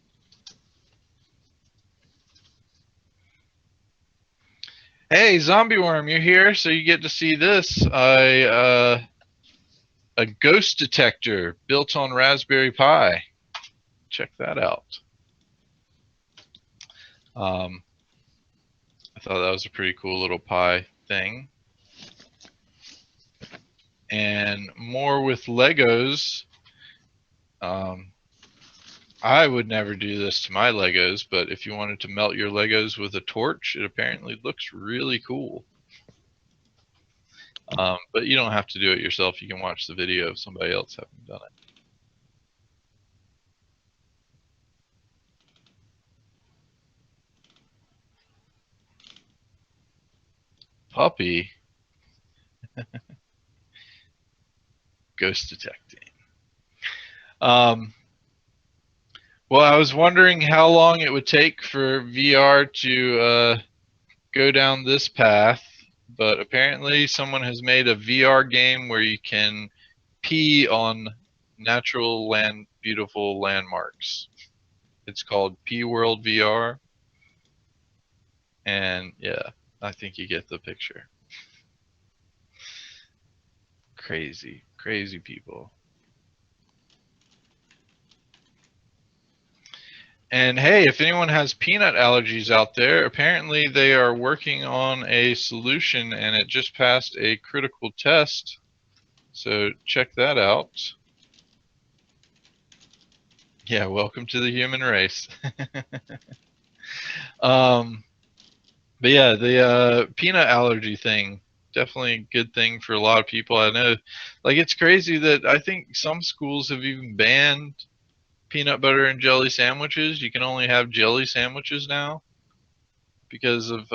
hey, Zombie Worm, you're here, so you get to see this. A ghost detector built on Raspberry Pi. Check that out. I thought that was a pretty cool little Pi thing. And more with Legos. I would never do this to my Legos, but if you wanted to melt your Legos with a torch, it apparently looks really cool. But you don't have to do it yourself. You can watch the video of somebody else having done it. Puppy. Ghost detecting. Well, I was wondering how long it would take for VR to go down this path, but apparently someone has made a VR game where you can pee on natural beautiful landmarks. It's called P World VR, and yeah, I think you get the picture. Crazy people. And hey, if anyone has peanut allergies out there, apparently they are working on a solution and it just passed a critical test. So check that out. Yeah, welcome to the human race. But yeah, the peanut allergy thing, definitely a good thing for a lot of people. I know, like, it's crazy that I think some schools have even banned peanut butter and jelly sandwiches. You can only have jelly sandwiches now because of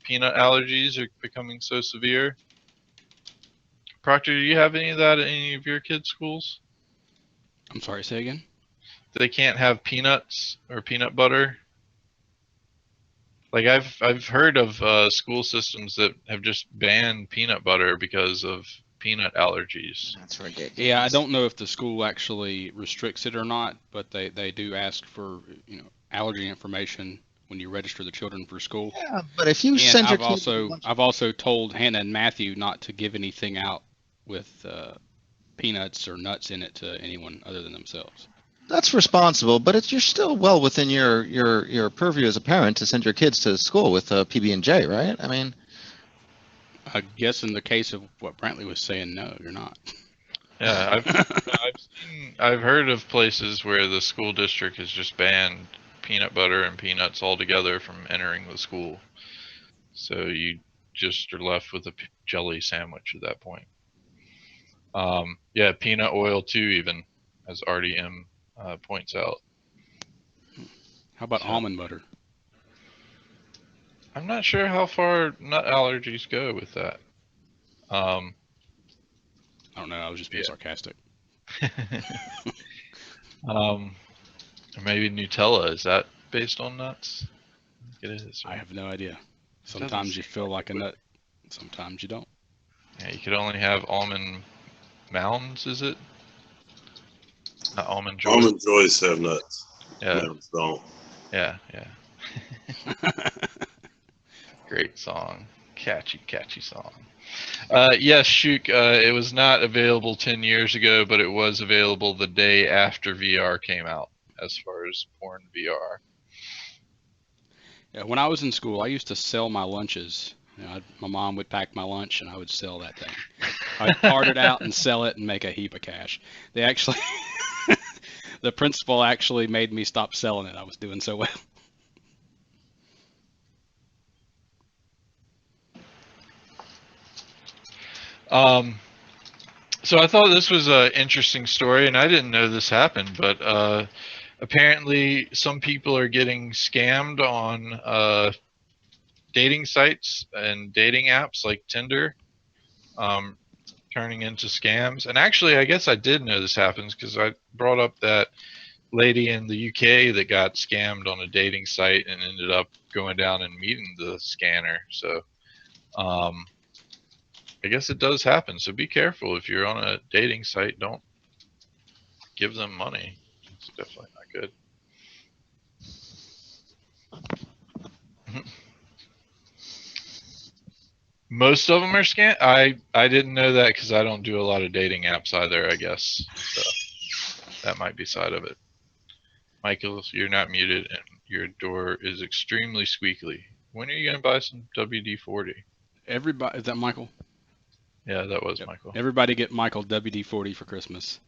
peanut allergies are becoming so severe. Proctor, do you have any of that at any of your kids' schools? I'm sorry, say again? They can't have peanuts or peanut butter? Like I've heard of school systems that have just banned peanut butter because of peanut allergies. That's ridiculous. Yeah, I don't know if the school actually restricts it or not, but they do ask for allergy information when you register the children for school. Yeah, but if you send your kids, I've also told Hannah and Matthew not to give anything out with peanuts or nuts in it to anyone other than themselves. That's responsible, but you're still well within your purview as a parent to send your kids to school with PB&J, right? I mean, I guess in the case of what Brantley was saying, no, you're not. Yeah, I've heard of places where the school district has just banned peanut butter and peanuts altogether from entering the school. So you just are left with a jelly sandwich at that point. Yeah, peanut oil too, even, as RDM points out. How about almond butter? I'm not sure how far nut allergies go with that. I don't know. I was just being sarcastic. Or maybe Nutella, is that based on nuts? It is. Right? I have no idea. Sometimes you feel like a nut, sometimes you don't. Yeah, you could only have almond mounds, is it? Not almond joys. Almond joys have nuts. Yeah. Mounds don't. Yeah. Great song. Catchy song. Yes, Shook, it was not available 10 years ago, but it was available the day after VR came out, as far as porn VR. Yeah, when I was in school, I used to sell my lunches. You know, my mom would pack my lunch, and I would sell that thing. I'd cart it out and sell it and make a heap of cash. They actually, the principal actually made me stop selling it. I was doing so well. So I thought this was an interesting story, and I didn't know this happened, but apparently some people are getting scammed on dating sites and dating apps like Tinder, turning into scams. And actually, I guess I did know this happens because I brought up that lady in the UK that got scammed on a dating site and ended up going down and meeting the scanner. So I guess it does happen. So be careful if you're on a dating site. Don't give them money. It's definitely not good. Most of them are scam. I didn't know that because I don't do a lot of dating apps either, I guess. So that might be side of it. Michael, you're not muted and your door is extremely squeaky. When are you going to buy some WD-40? Everybody, is that Michael? Yeah, that was Michael. Everybody get Michael WD-40 for Christmas.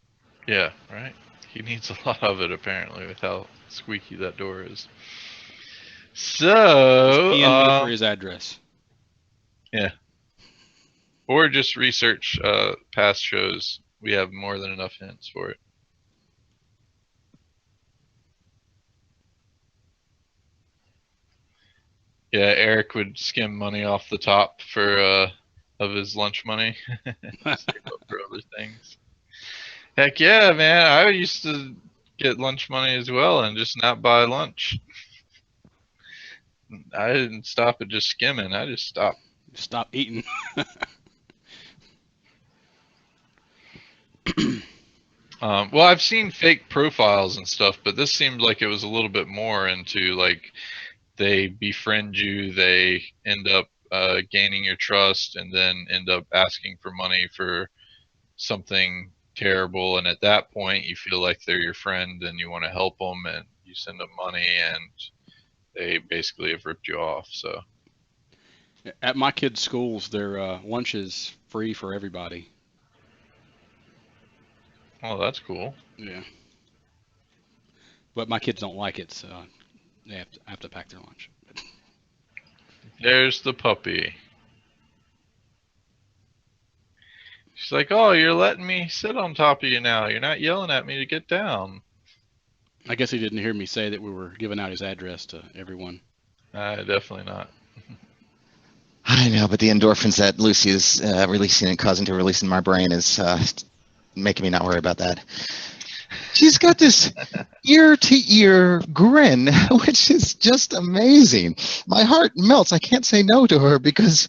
Yeah, right? He needs a lot of it, apparently, with how squeaky that door is. So, just look for his address. Yeah. Or just research past shows. We have more than enough hints for it. Yeah, Eric would skim money off the top for of his lunch money. Save up for other things. Heck yeah, man. I used to get lunch money as well and just not buy lunch. I didn't stop at just skimming. I just stopped. Stop eating. Well, I've seen fake profiles and stuff, but this seemed like it was a little bit more into like they befriend you, they end up gaining your trust, and then end up asking for money for something terrible. And at that point, you feel like they're your friend and you want to help them, and you send them money, and they basically have ripped you off. So at my kids' schools, their lunch is free for everybody. Oh, that's cool. Yeah. But my kids don't like it, so they have to pack their lunch. There's the puppy. She's like, oh, you're letting me sit on top of you now. You're not yelling at me to get down. I guess he didn't hear me say that we were giving out his address to everyone. Definitely not. I know, but the endorphins that Lucy is releasing and causing to release in my brain is making me not worry about that. She's got this ear-to-ear grin, which is just amazing. My heart melts. I can't say no to her because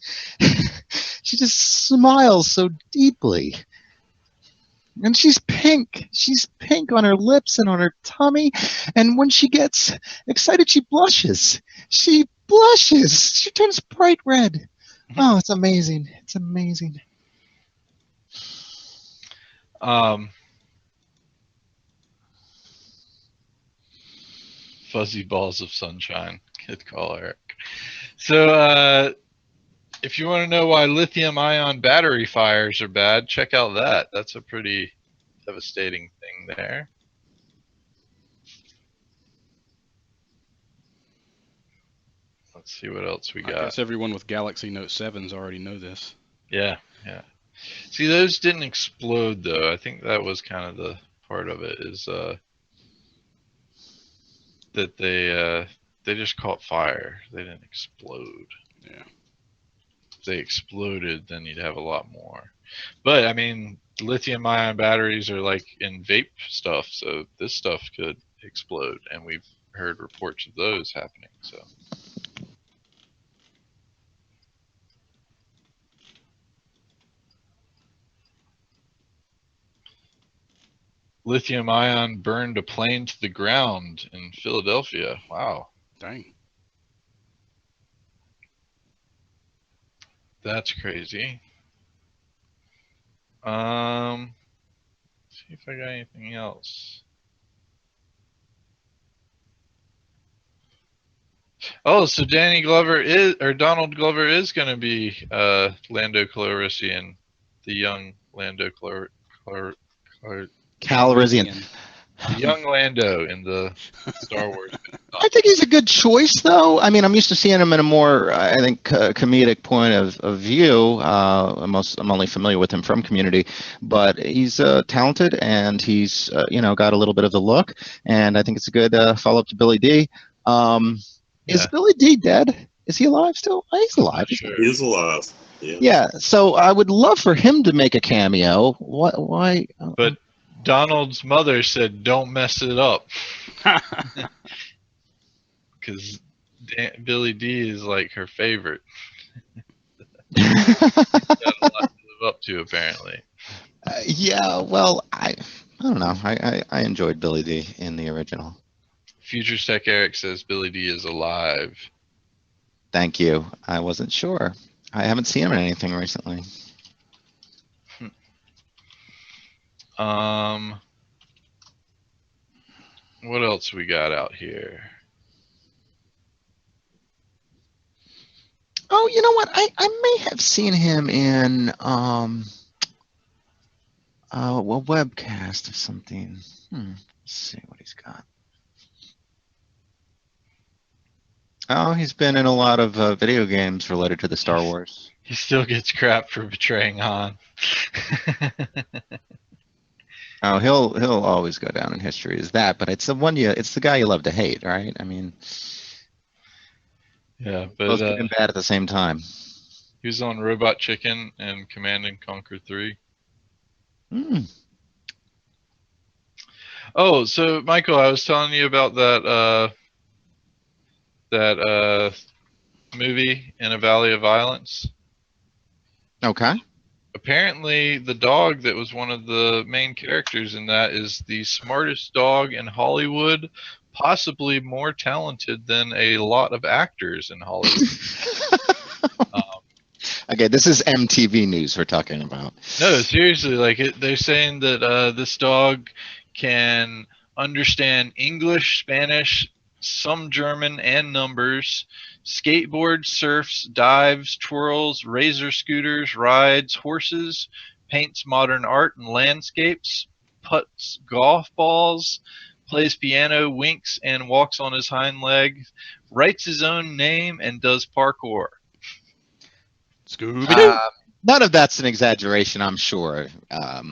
she just smiles so deeply. And she's pink. She's pink on her lips and on her tummy. And when she gets excited, she blushes. She blushes. She turns bright red. Oh, it's amazing. It's amazing. Fuzzy balls of sunshine. Good call, Eric. So, if you want to know why lithium-ion battery fires are bad, check out that. That's a pretty devastating thing there. Let's see what else we got. I guess everyone with Galaxy Note 7s already know this. Yeah. See, those didn't explode, though. I think that was kind of the part of it, is that they they just caught fire. They didn't explode. Yeah. If they exploded, then you'd have a lot more. But I mean, lithium-ion batteries are like in vape stuff, so this stuff could explode, and we've heard reports of those happening. So. Lithium-ion burned a plane to the ground in Philadelphia. Wow. Dang. That's crazy. See if I got anything else. Oh, so Donald Glover is going to be Lando Calrissian, the young Lando Calrissian. The young Lando in the Star Wars. I think he's a good choice, though. I mean, I'm used to seeing him in a more, I think, comedic point of view. I'm only familiar with him from Community, but he's talented, and he's got a little bit of the look, and I think it's a good follow-up to Billy D. Is Billy D dead? Is he alive still? Oh, he's alive. Sure. He's alive. Yeah. Yeah. So I would love for him to make a cameo. Why? But Donald's mother said, "Don't mess it up," because Billy D is like her favorite. Got a lot to live up to, apparently. Yeah. Well, I don't know. I enjoyed Billy D in the original. Futures Tech Eric says Billy D is alive. Thank you. I wasn't sure. I haven't seen him in anything recently. What else we got out here? Oh, you know what? I may have seen him in a webcast or something. Let's see what he's got. Oh, he's been in a lot of video games related to the Star Wars. He still gets crap for betraying Han. Oh, he'll always go down in history as that, but it's the guy you love to hate, right? I mean, yeah, but both good and bad at the same time. He was on Robot Chicken and Command and Conquer 3. Oh, so Michael, I was telling you about that movie In a Valley of Violence. Okay. Apparently, the dog that was one of the main characters in that is the smartest dog in Hollywood, possibly more talented than a lot of actors in Hollywood. Okay, this is MTV News we're talking about. No, seriously, they're saying that this dog can understand English, Spanish, some German, and numbers. Skateboards, surfs, dives, twirls, razor scooters, rides, horses, paints modern art and landscapes, putts golf balls, plays piano, winks and walks on his hind legs, writes his own name, and does parkour. Scooby-Doo. None of that's an exaggeration, I'm sure.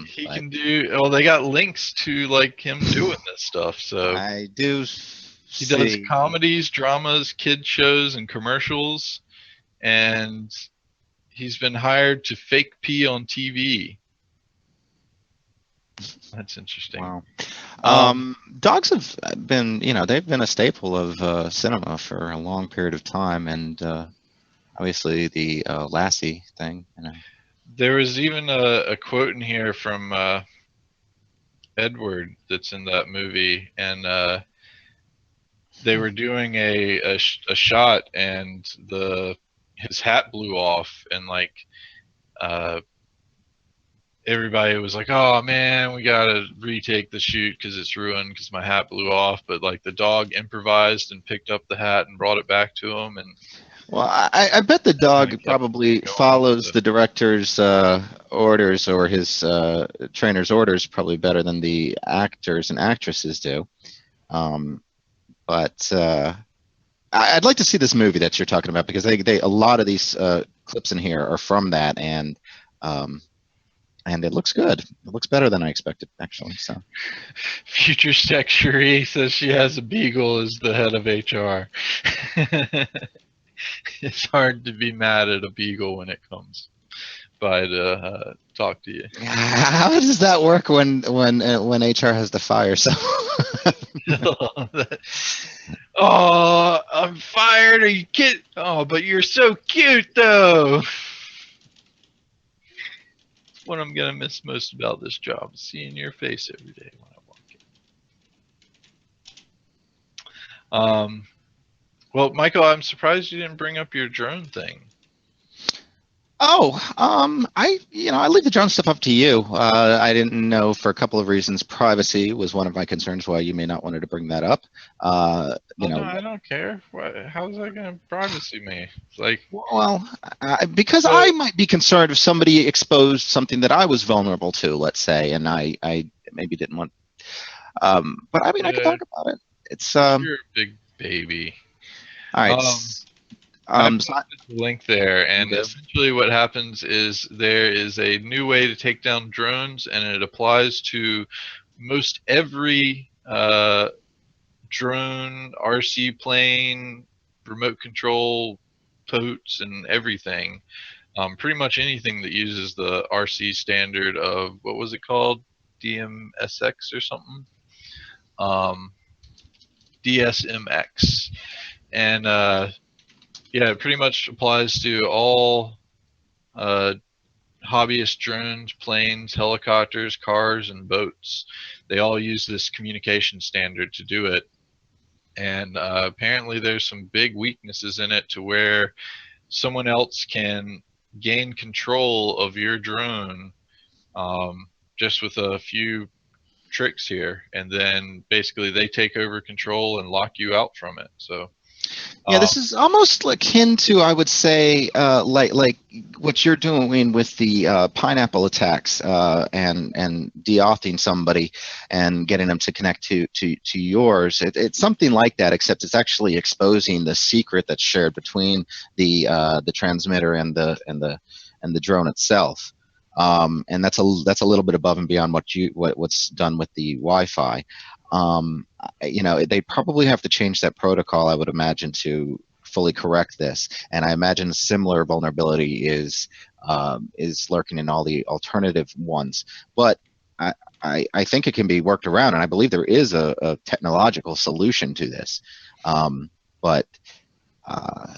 He can do. Well, they got links to him doing this stuff. So I do. He does comedies, dramas, kid shows, and commercials, and he's been hired to fake pee on TV. That's interesting. Wow. Dogs have been, they've been a staple of cinema for a long period of time, and obviously the Lassie thing. There was even a quote in here from Edward that's in that movie, and they were doing a shot, and his hat blew off, and everybody was like, "Oh man, we gotta retake the shoot because it's ruined because my hat blew off." But the dog improvised and picked up the hat and brought it back to him, and well, I bet the dog probably follows the director's orders or his trainer's orders probably better than the actors and actresses do. But I'd like to see this movie that you're talking about, because a lot of these clips in here are from that, and and it looks good. It looks better than I expected, actually. So, Future Tech Cherie says she has a beagle as the head of HR. It's hard to be mad at a beagle when it comes by to talk to you. how does that work when HR has to fire someone? Oh, I'm fired. Are you kidding? Oh, but you're so cute, though. What I'm gonna miss most about this job is seeing your face every day when I walk in. Well, Michael, I'm surprised you didn't bring up your drone thing. Oh, I leave the drone stuff up to you. I didn't know for a couple of reasons. Privacy was one of my concerns why you may not wanted to bring that up. No, I don't care. How's that going to privacy me? It's like, well, because I might be concerned if somebody exposed something that I was vulnerable to, let's say, and I maybe didn't want. But I mean, I can talk about it. It's you're a big baby. All right. I posted the link there, and essentially what happens is there is a new way to take down drones, and it applies to most every drone, RC plane, remote control, totes, and everything. Pretty much anything that uses the RC standard of, what was it called? DMSX or something? DSMX. And yeah, it pretty much applies to all hobbyist drones, planes, helicopters, cars, and boats. They all use this communication standard to do it. And apparently there's some big weaknesses in it to where someone else can gain control of your drone just with a few tricks here, and then basically they take over control and lock you out from it. So yeah, this is almost akin to, I would say, like what you're doing with the pineapple attacks and deauthing somebody and getting them to connect to yours. It's something like that, except it's actually exposing the secret that's shared between the transmitter and the drone itself. And that's a little bit above and beyond what's done with the Wi-Fi. They probably have to change that protocol, I would imagine, to fully correct this. And I imagine a similar vulnerability is lurking in all the alternative ones. But I think it can be worked around, and I believe there is a technological solution to this. But I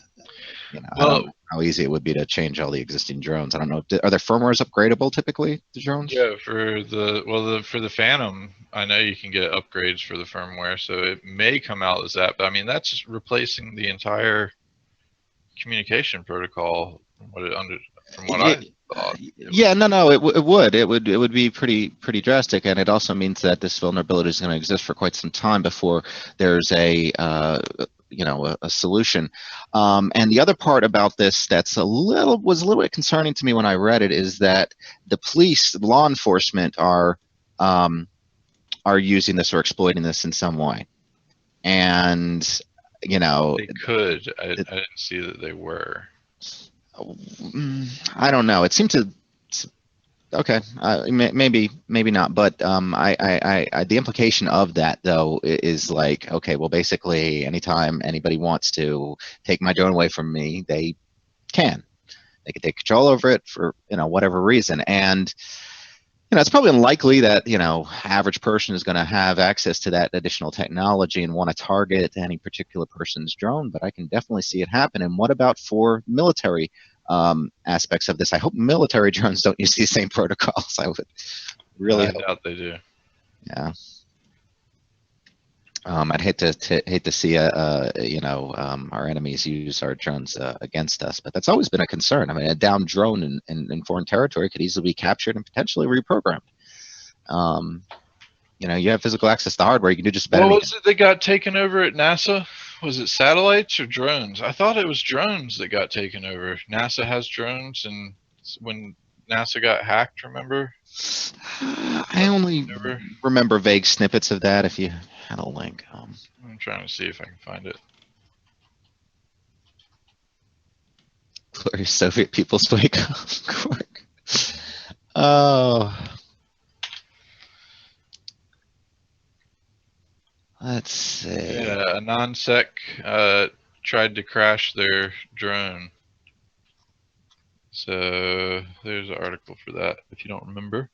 don't know how easy it would be to change all the existing drones. I don't know. Are their firmwares upgradable typically, the drones? Yeah, for the Phantom, I know you can get upgrades for the firmware, so it may come out as that. But I mean, that's just replacing the entire communication protocol from what I thought. Yeah, no, it would be pretty drastic, and it also means that this vulnerability is going to exist for quite some time before there's a solution. And the other part about this was a little bit concerning to me when I read it is that the police, law enforcement, are using this or exploiting this in some way. And they could. I didn't see that they were. I don't know. It seemed to. Okay, maybe not, but the implication of that though is like, okay, well, basically, anytime anybody wants to take my drone away from me, they can take control over it for whatever reason, and it's probably unlikely that average person is going to have access to that additional technology and want to target any particular person's drone, but I can definitely see it happen. And what about for military aspects of this? I hope military drones don't use these same protocols. I would really doubt they do. Yeah. I'd hate to see our enemies use our drones against us, but that's always been a concern. I mean, a downed drone in foreign territory could easily be captured and potentially reprogrammed. You have physical access to hardware. You can do just about anything. What was it that got taken over at NASA? Was it satellites or drones? I thought it was drones that got taken over. NASA has drones, and when NASA got hacked, remember? I only remember vague snippets of that. If you had a link, I'm trying to see if I can find it. Glorious Soviet People's Wake Up. Oh. Let's see. Yeah, a non-sec tried to crash their drone. So there's an article for that if you don't remember.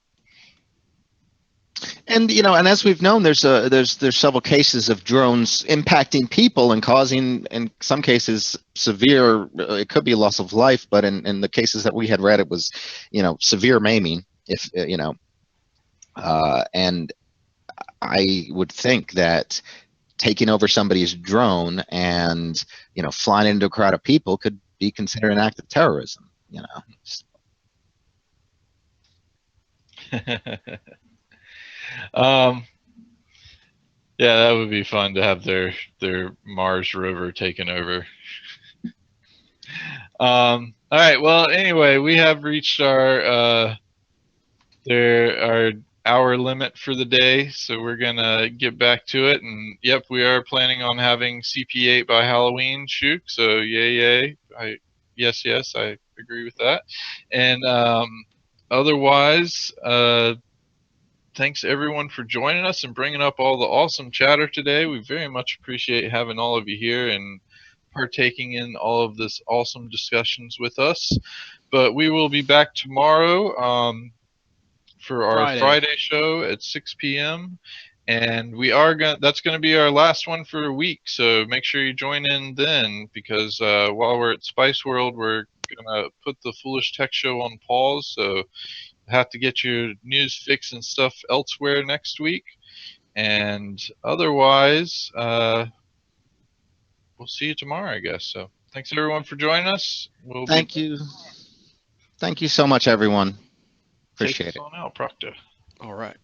And and as we've known, there's several cases of drones impacting people and causing, in some cases, severe. It could be loss of life, but in the cases that we had read, it was, severe maiming. If and I would think that taking over somebody's drone and flying into a crowd of people could be considered an act of terrorism. Yeah, that would be fun to have their Mars rover taken over. All right. Well, anyway, we have reached our hour limit for the day, so we're gonna get back to it. And yep, we are planning on having CP8 by Halloween, Shook. So yay! Yes, I agree with that. And otherwise, thanks everyone for joining us and bringing up all the awesome chatter today. We very much appreciate having all of you here and partaking in all of this awesome discussions with us. But we will be back tomorrow for our Friday show at 6 p.m. And that's going to be our last one for a week. So make sure you join in then, because while we're at Spice World, we're going to put the Foolish Tech Show on pause. So have to get your news fix and stuff elsewhere next week. And otherwise, we'll see you tomorrow, I guess. So thanks everyone for joining us. Thank you so much, everyone. Appreciate it. Take us on out, Proctor. All right.